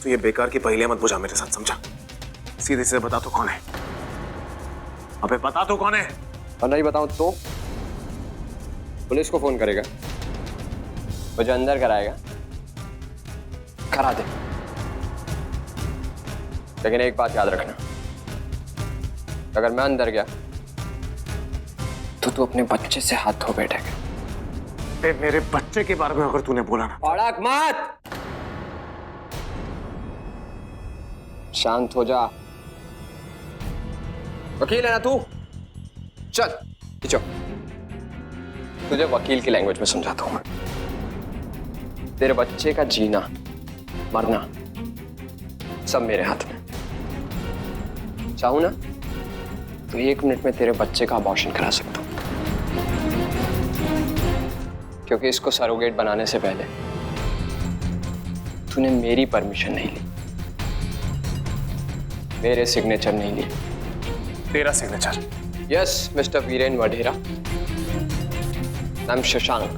तो ये बेकार की पहेलियां मत बुझा मेरे साथ, समझा? सीधे से बता तो कौन है। अबे बता तो कौन है। और नहीं बताऊं तो पुलिस को फोन करेगा, मुझे अंदर कराएगा, करा दे। लेकिन एक बात याद रखना, अगर मैं अंदर गया तो तू अपने बच्चे से हाथ धो बैठेगा। मेरे बच्चे के बारे में अगर तूने बोला ना, अड़क मत, शांत हो जा। वकील है ना तू, चल खींचो। तुझे वकील की लैंग्वेज में समझाता हूं मैं। तेरे बच्चे का जीना मरना सब मेरे हाथ में। चाहूं ना तो 1 मिनट में तेरे बच्चे का अबॉर्शन करा सकता हूं, क्योंकि इसको सरोगेट बनाने से पहले तूने मेरी परमिशन नहीं ली, मेरे सिग्नेचर नहीं ली। तेरा signature? Yes mister Viren Vadhera, नाम शशांक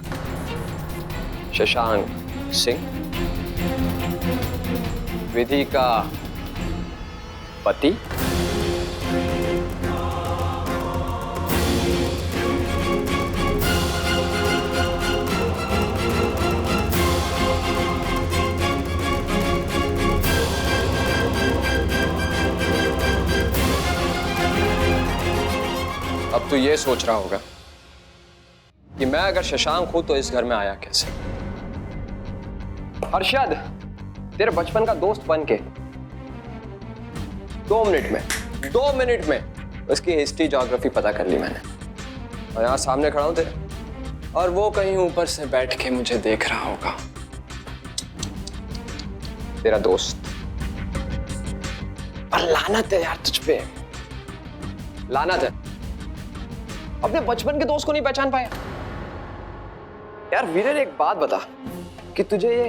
सिंह, विधि का पति। अब तू ये सोच रहा होगा कि मैं अगर शशांक हूं तो इस घर में आया कैसे। हर्षद तेरे बचपन का दोस्त बन के 2 मिनट में उसकी हिस्ट्री ज्योग्राफी पता कर ली मैंने, और यहां सामने खड़ा हूं तेरे, और वो कहीं ऊपर से बैठ के मुझे देख रहा होगा। तेरा दोस्त। और लानत है यार तुझ पे, लानत है, अपने बचपन के दोस्त को नहीं पहचान पाया। यार वीरेन एक बात बता कि तुझे ये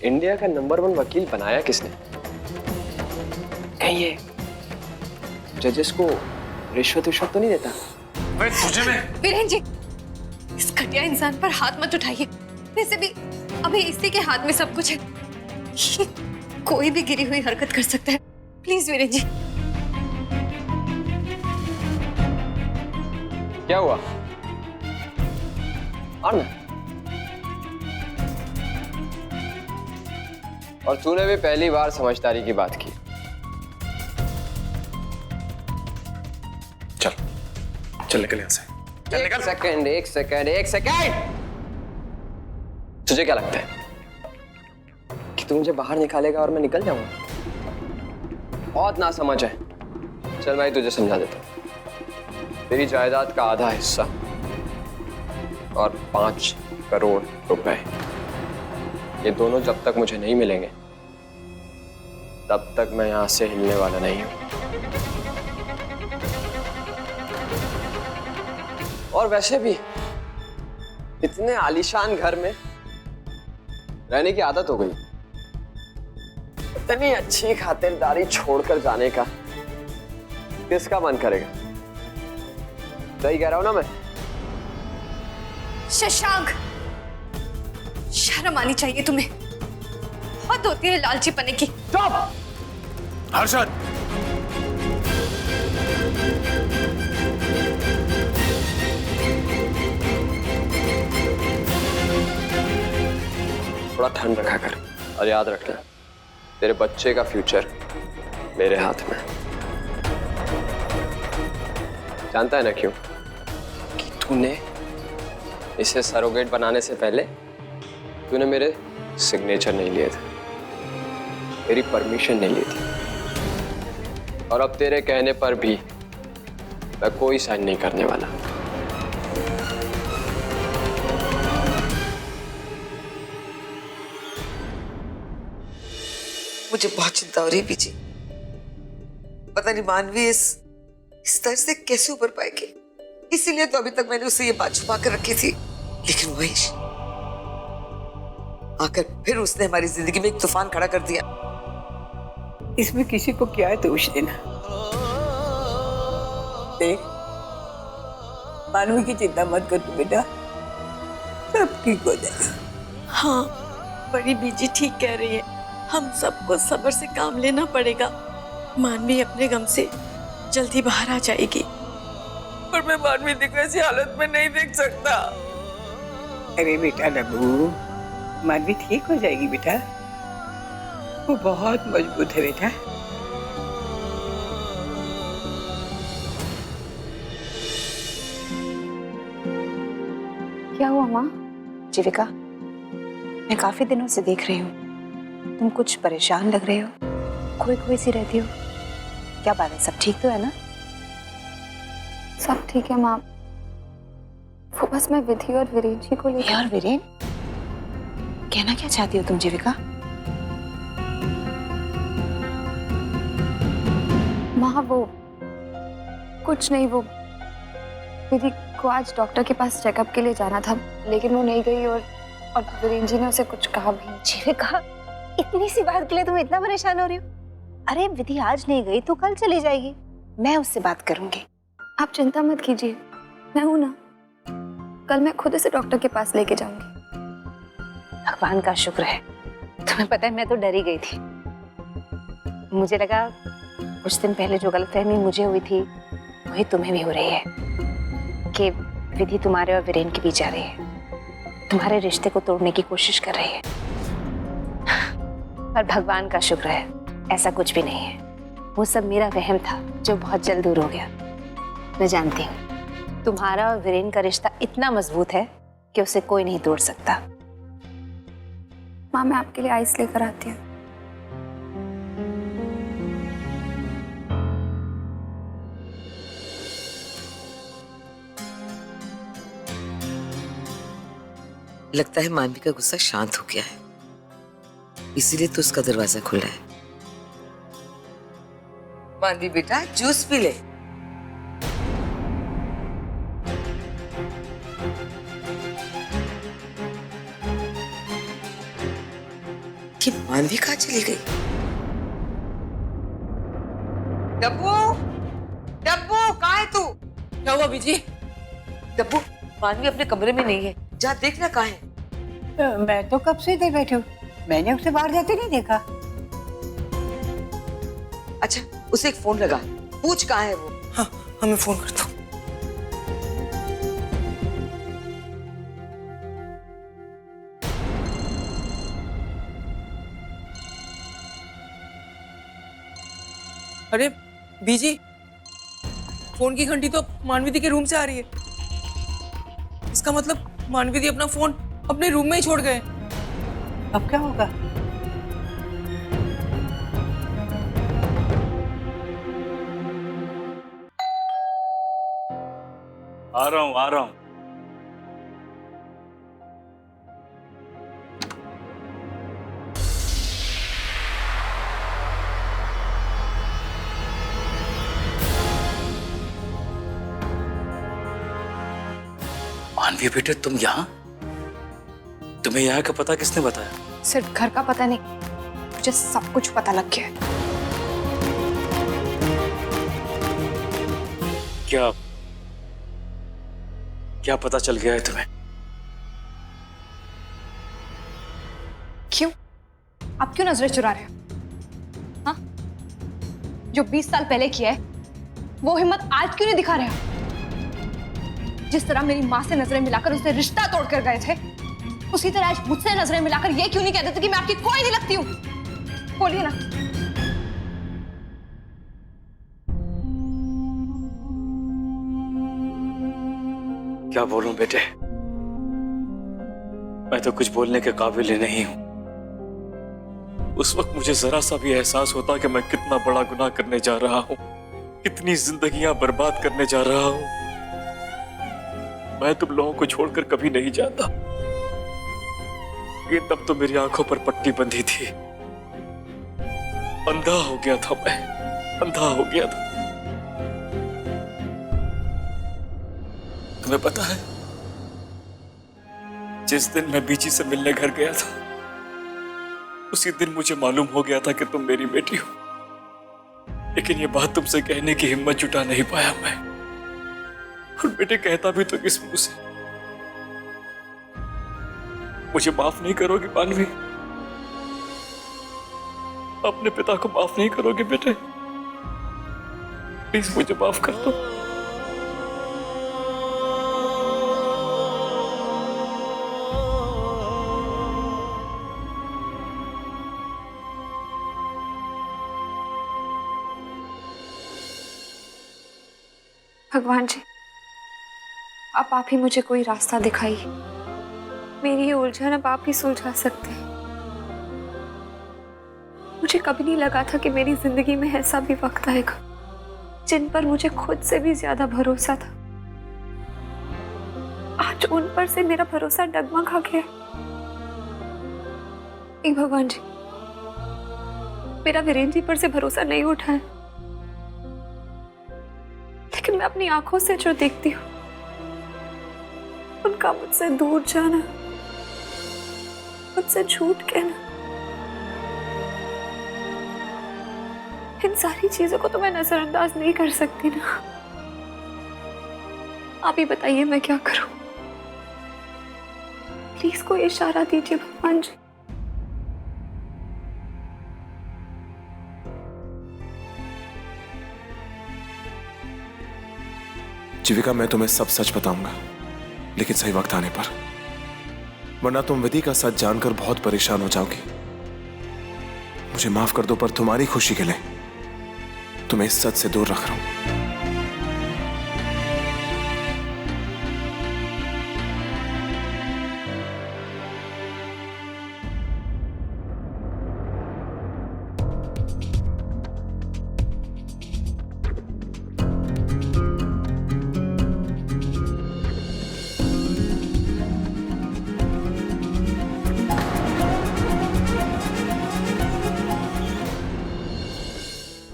इंडिया का नंबर 1 वकील बनाया किसने? कहीं ये जजेस को रिश्वत तो नहीं देता? तुझे में वीरेन जी, इस घटिया इंसान पर हाथ मत उठाइए। वैसे भी अभी इसी के हाथ में सब कुछ है, ये कोई भी गिरी हुई हरकत कर सकता है। प्लीज वीरेन जी। क्या हुआ? और तूने भी पहली बार समझदारी की बात की। चल निकल यहाँ से। चल निकल। एक सेकंड। तुझे क्या लगता है कि तू मुझे बाहर निकालेगा और मैं निकल जाऊंगा? बहुत ना समझ है। चल मैं तुझे समझा देता हूँ। तेरी जायदाद का आधा हिस्सा और 5 करोड़ रुपए, ये दोनों जब तक मुझे नहीं मिलेंगे तब तक मैं यहां से हिलने वाला नहीं हूं। और वैसे भी इतने आलीशान घर में रहने की आदत हो गई, इतनी अच्छी खातिरदारी छोड़कर जाने का किसका मन करेगा? सही कह रहा हूं ना मैं? शशांक, शर्म आनी चाहिए तुम्हें, हद होती है लालची पने की। चुप! हर्षद, थोड़ा ठंड रखा कर, और याद रखना तेरे बच्चे का फ्यूचर मेरे हाथ में। जानता है ना क्यों? कि तूने इसे सरोगेट बनाने से पहले तूने मेरे सिग्नेचर नहीं लिए थे, मेरी परमिशन नहीं ली थी, और अब तेरे कहने पर भी मैं कोई साइन नहीं करने वाला। मुझे बहुत चिंता हो रही है पीछे। पता नहीं मानवी इस तरह से कैसे ऊपर पाएगी। इसीलिए तो अभी तक मैंने उसे ये बात छुपा कर रखी थी। लेकिन महेश आकर फिर उसने हमारी जिंदगी में एक तूफान खड़ा कर दिया। इसमें किसी को क्या है दोष देना? देख, मानवी की चिंता मत कर तू बेटा, सब ठीक हो जाएगा। हाँ बड़ी बीजी ठीक कह रही है। हम सबको सब्र से काम लेना पड़ेगा। मानवी अपने गम से जल्दी बाहर आ जाएगी। पर मैं मानवी को ऐसी हालत में नहीं देख सकता। अरे बेटा डब्बू, मानवी ठीक हो जाएगी बेटा, वो बहुत मजबूत है बेटा। क्या हुआ माँ? जीविका, मैं काफी दिनों से देख रही हूँ, तुम कुछ परेशान लग रहे हो, खोई खोई सी रहती हो। क्या बात है, सब ठीक तो है ना? सब ठीक है माँ, वो बस मैं विधि और वीरेन जी को लेकर। और वीरेन? कहना क्या चाहती हो तुम जीविका? माँ वो कुछ नहीं, वो विधि को आज डॉक्टर के पास चेकअप के लिए जाना था, लेकिन वो नहीं गई और वीरेन जी ने उसे कुछ कहा भी। जीविका, इतनी सी बात के लिए तुम इतना परेशान हो रही हो? अरे विधि आज नहीं गई तो कल चली जाएगी, मैं उससे बात करूंगी। आप चिंता मत कीजिए, मैं हूं ना, कल मैं खुद उसे डॉक्टर के पास लेके जाऊंगी। भगवान का शुक्र है। तुम्हें पता है मैं तो डरी गई थी, मुझे लगा कुछ दिन पहले जो गलतफहमी मुझे हुई थी वही तुम्हें भी हो रही है कि विधि तुम्हारे और वीरेन के बीच आ रही है, तुम्हारे रिश्ते को तोड़ने की कोशिश कर रही है। पर भगवान का शुक्र है ऐसा कुछ भी नहीं है, वो सब मेरा वहम था जो बहुत जल्द दूर हो गया। मैं जानती हूँ तुम्हारा और वीरेन का रिश्ता इतना मजबूत है कि उसे कोई नहीं तोड़ सकता। माँ मैं आपके लिए आइस लेकर आती हूँ। लगता है मानवी का गुस्सा शांत हो गया है, इसीलिए तो उसका दरवाजा खुला है। मानवी बेटा, जूस पी ले। कि मानवी कहाँ चली गई? डब्बू, डब्बू कहाँ है तू? क्या हुआ बीजी? डब्बू, मानवी अपने कमरे में नहीं है, जा देखना कहाँ है। मैं तो कब से इधर बैठी हूँ, मैंने उसे बाहर जाते नहीं देखा। अच्छा, उसे एक फोन लगा, पूछ कहाँ है वो। हाँ, हमें फोन करता हूँ। अरे बीजी, फोन की घंटी तो मानवी के रूम से आ रही है। इसका मतलब मानवी अपना फोन अपने रूम में ही छोड़ गए। अब क्या होगा? आ रहा हूं। मानवी बेटे, तुम यहाँ? तुम्हें यहाँ का पता किसने बताया? सिर्फ घर का पता नहीं, मुझे सब कुछ पता लग गया है। क्या पता चल गया है तुम्हें? क्यों? आप क्यों नजरें चुरा रहे हो? हाँ? जो 20 साल पहले किया है वो हिम्मत आज क्यों नहीं दिखा रहे हो? जिस तरह मेरी माँ से नजरें मिलाकर उससे रिश्ता तोड़कर गए थे, उसी तरह आज मुझसे नजरें मिलाकर ये क्यों नहीं कहते थे कि मैं आपकी कोई नहीं लगती हूँ? बोलिए ना। क्या बोलूं बेटे, मैं तो कुछ बोलने के काबिल ही नहीं हूं। उस वक्त मुझे जरा सा भी एहसास होता कि मैं कितना बड़ा गुनाह करने जा रहा हूं, कितनी जिंदगियां बर्बाद करने जा रहा हूं, मैं तुम लोगों को छोड़कर कभी नहीं जाता। ये तब तो मेरी आंखों पर पट्टी बंधी थी, अंधा हो गया था मैं, अंधा हो गया था। तुम्हें पता है, जिस दिन मैं बीची से मिलने घर गया था, उसी दिन मुझे मालूम हो गया था कि तुम मेरी बेटी हो, लेकिन ये बात तुमसे कहने की हिम्मत जुटा नहीं पाया मैं। और बेटे, कहता भी तो किस मुंह से? मुझे माफ नहीं करोगी मानवी? अपने पिता को माफ नहीं करोगे बेटे? प्लीज मुझे माफ कर दो। भगवान जी, आप ही मुझे कोई रास्ता दिखाइए। मेरी ये उलझन अब आप ही सुलझा सकते हैं। मुझे कभी नहीं लगा था कि मेरी जिंदगी में ऐसा भी वक्त आएगा जिन पर मुझे खुद से भी ज्यादा भरोसा था। आज उन पर से मेरा भरोसा डगमगा गया। भगवान जी, मेरा वीरेंद्र जी पर से भरोसा नहीं उठा है, लेकिन मैं अपनी आंखों से जो देखती हूँ उनका मुझसे दूर जाना, मुझसे झूठ कहना, इन सारी चीजों को तो मैं नजरअंदाज नहीं कर सकती ना। आप ही बताइए मैं क्या करूं? प्लीज कोई इशारा दीजिए भगवान जी। जीविका, मैं तुम्हें सब सच बताऊंगा, लेकिन सही वक्त आने पर, वरना तुम विधि का सच जानकर बहुत परेशान हो जाओगी। मुझे माफ कर दो, पर तुम्हारी खुशी के लिए तुम्हें इस सच से दूर रख रहा हूं।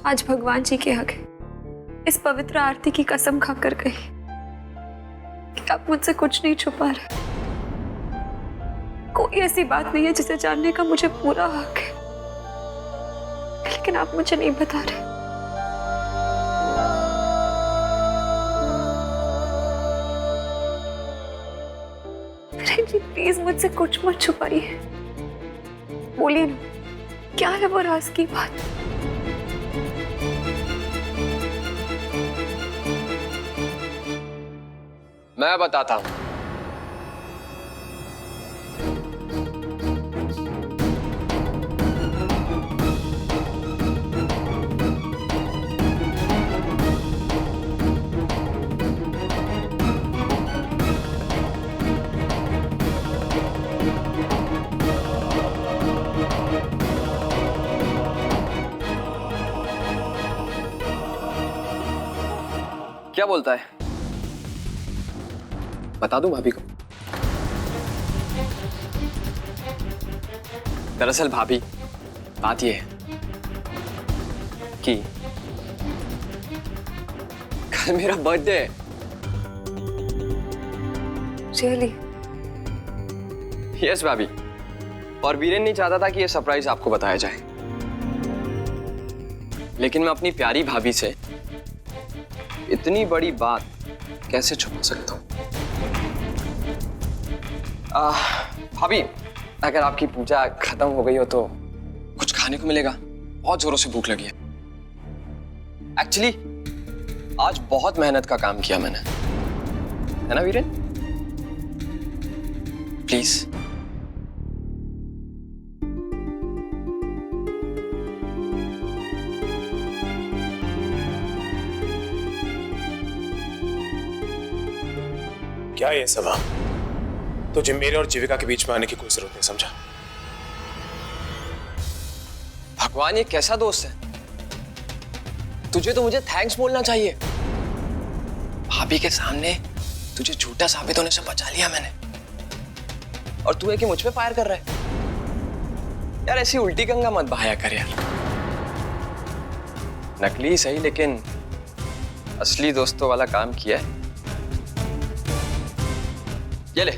आज भगवान जी के आगे इस पवित्र आरती की कसम खाकर कही कि आप मुझसे कुछ नहीं छुपा रहे। कोई ऐसी बात नहीं है जिसे जानने का मुझे पूरा हक है, लेकिन आप मुझे नहीं बता रहे। जी प्लीज मुझसे कुछ मत छुपाइए, बोलिए ना, क्या है वो राज की बात? मैं बताता हूं। क्या बोलता है? बता दूं भाभी को? दरअसल भाभी, बात यह है कि कल मेरा बर्थडे है। रियली? यस भाभी, और वीरेन नहीं चाहता था कि यह सरप्राइज आपको बताया जाए, लेकिन मैं अपनी प्यारी भाभी से इतनी बड़ी बात कैसे छुपा सकता हूं? भाभी, अगर आपकी पूजा खत्म हो गई हो तो कुछ खाने को मिलेगा, बहुत जोरों से भूख लगी है। एक्चुअली आज बहुत मेहनत का काम किया मैंने, है ना वीरेन? प्लीज। क्या ये सभा? तुझे मेरे और जीविका के बीच में आने की कोई जरूरत नहीं, समझा? भगवान, ये कैसा दोस्त है? तुझे तो मुझे थैंक्स बोलना चाहिए। भाभी के सामने तुझे झूठा साबित होने से बचा लिया मैंने, और तू है कि मुझ पे फायर कर रहा है। यार ऐसी उल्टी गंगा मत बहाया कर यार। नकली सही, लेकिन असली दोस्तों वाला काम किया है। ये ले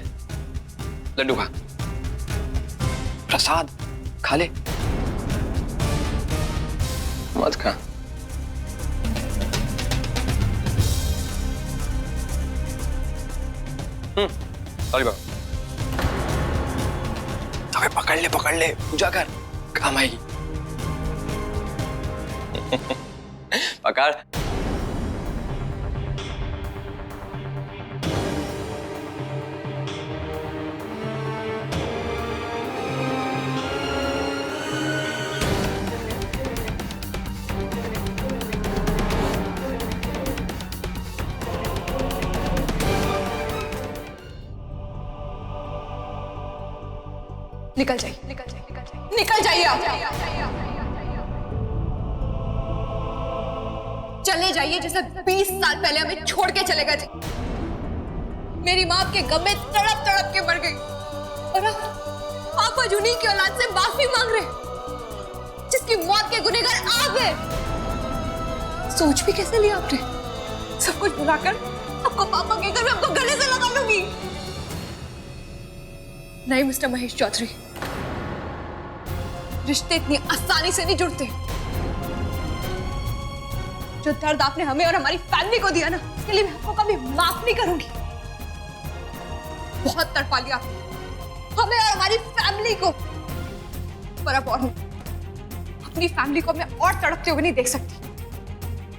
लड्डू खा, प्रसाद खा ले, मत खा। सॉरी बाबा। अबे पकड़ ले पूजा कर, काम आएगी। पकड़। निकल जाइए, निकल जाइए, निकल जाइए, निकल जाइए आप। चले जाइए जैसे 20 साल पहले हमें छोड़ के चले गए थे। मेरी माँ आपके गम में तड़प तड़प के मर गई और आप आज उन्हीं की औलाद से माफी मांग रहे हैं जिसकी मौत के गुनहगार आप हैं। सोच भी कैसे लिया आपने? सब कुछ बुलाकर आपको पापा कहकर मैं आपको गले से लगा लूंगी। नहीं मिस्टर महेश चौधरी, रिश्ते इतनी आसानी से नहीं जुड़ते। जो दर्द आपने हमें और हमारी फैमिली को दिया ना, उसके लिए मैं आपको कभी माफ नहीं करूंगी। बहुत तड़पा लिया आपने हमें और हमारी फैमिली को, पर अब और नहीं। अपनी फैमिली को मैं और तड़पते हुए नहीं देख सकती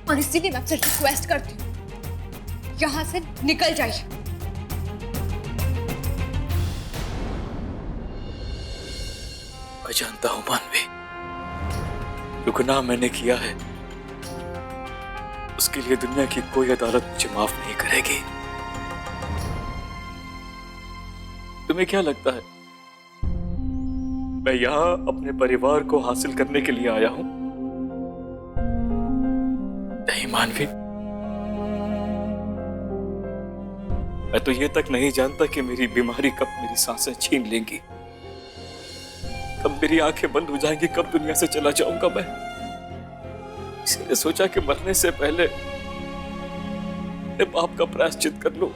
और इसीलिए मैं आपसे रिक्वेस्ट करती हूँ, यहां से निकल जाइए। मैं जानता हूं मानवी, जो गुनाह मैंने किया है उसके लिए दुनिया की कोई अदालत मुझे माफ नहीं करेगी। तुम्हें क्या लगता है मैं यहां अपने परिवार को हासिल करने के लिए आया हूं? नहीं मानवी, मैं तो ये तक नहीं जानता कि मेरी बीमारी कब मेरी सांसें छीन लेंगी, कब मेरी आंखें बंद हो जाएंगी, कब दुनिया से चला जाऊंगा मैं। इसलिए सोचा कि मरने से पहले अपने पाप का प्रायश्चित कर लूं।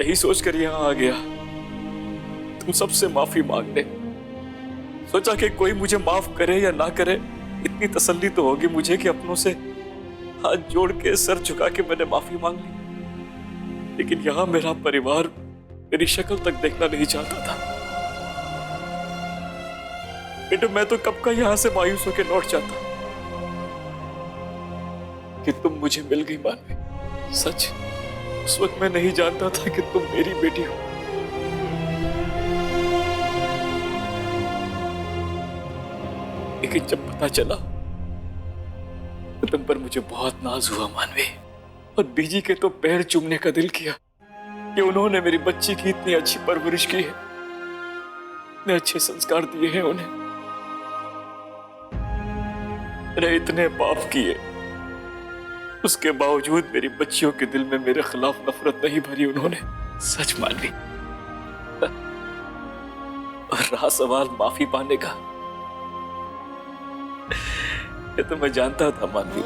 यही सोचकर यहां आ गया तुम सबसे माफी मांगने। सोचा कि कोई मुझे माफ करे या ना करे, इतनी तसल्ली तो होगी मुझे कि अपनों से हाथ जोड़ के सर झुका के मैंने माफी मांग ली। लेकिन यहां मेरा परिवार मेरी शक्ल तक देखना नहीं चाहता था। बेटे, मैं तो कब का यहां से मायूस होकर लौट जाता कि तुम मुझे मिल गई मानवी। सच, उस वक्त मैं नहीं जानता था कि तुम मेरी बेटी हो। लेकिन जब पता चला तो तुम पर मुझे बहुत नाज हुआ मानवी, और बीजी के तो पैर चूमने का दिल किया कि उन्होंने मेरी बच्ची की इतनी अच्छी परवरिश की है, इतने अच्छे संस्कार दिए हैं उन्हें। मैंने इतने पाप किए, उसके बावजूद मेरी बच्चियों के दिल में मेरे खिलाफ नफरत नहीं भरी उन्होंने। सच मानवी। और रहा सवाल माफी पाने का, ये तो मैं जानता था मानवी।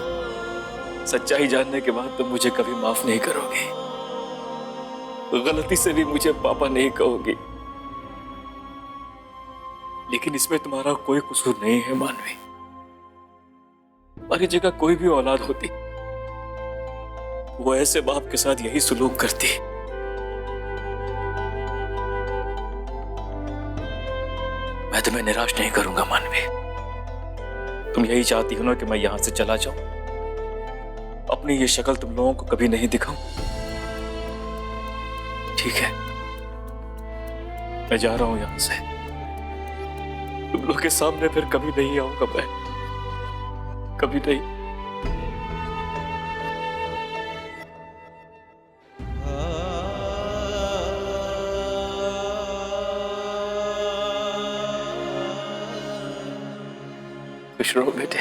सच्चाई जानने के बाद तुम मुझे कभी माफ नहीं करोगे, गलती से भी मुझे पापा नहीं कहोगे। लेकिन इसमें तुम्हारा कोई कसूर नहीं है मानवी। तुम्हारी जगह कोई भी औलाद होती, वो ऐसे बाप के साथ यही सुलूक करती। मैं तुम्हें निराश नहीं करूंगा मानवी। तुम यही चाहती हो ना कि मैं यहां से चला जाऊं, अपनी ये शक्ल तुम लोगों को कभी नहीं दिखाऊं। ठीक है, मैं जा रहा हूं यहां से। तुम लोग के सामने फिर कभी नहीं आऊंगा मैं, कभी नहीं। खुश रहो बेटे,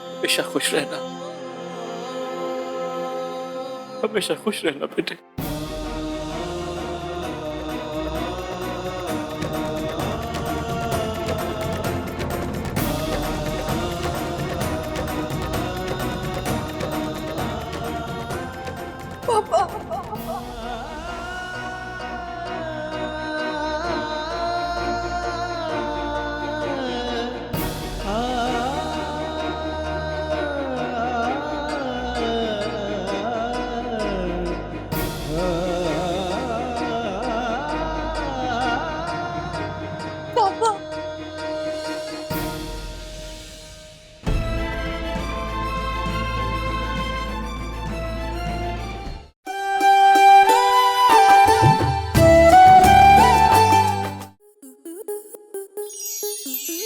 हमेशा खुश रहना, हमेशा खुश रहना बेटे।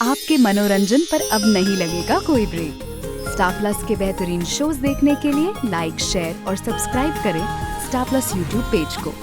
आपके मनोरंजन पर अब नहीं लगेगा कोई ब्रेक। स्टार प्लस के बेहतरीन शोज देखने के लिए लाइक, शेयर और सब्सक्राइब करें स्टार प्लस यूट्यूब पेज को।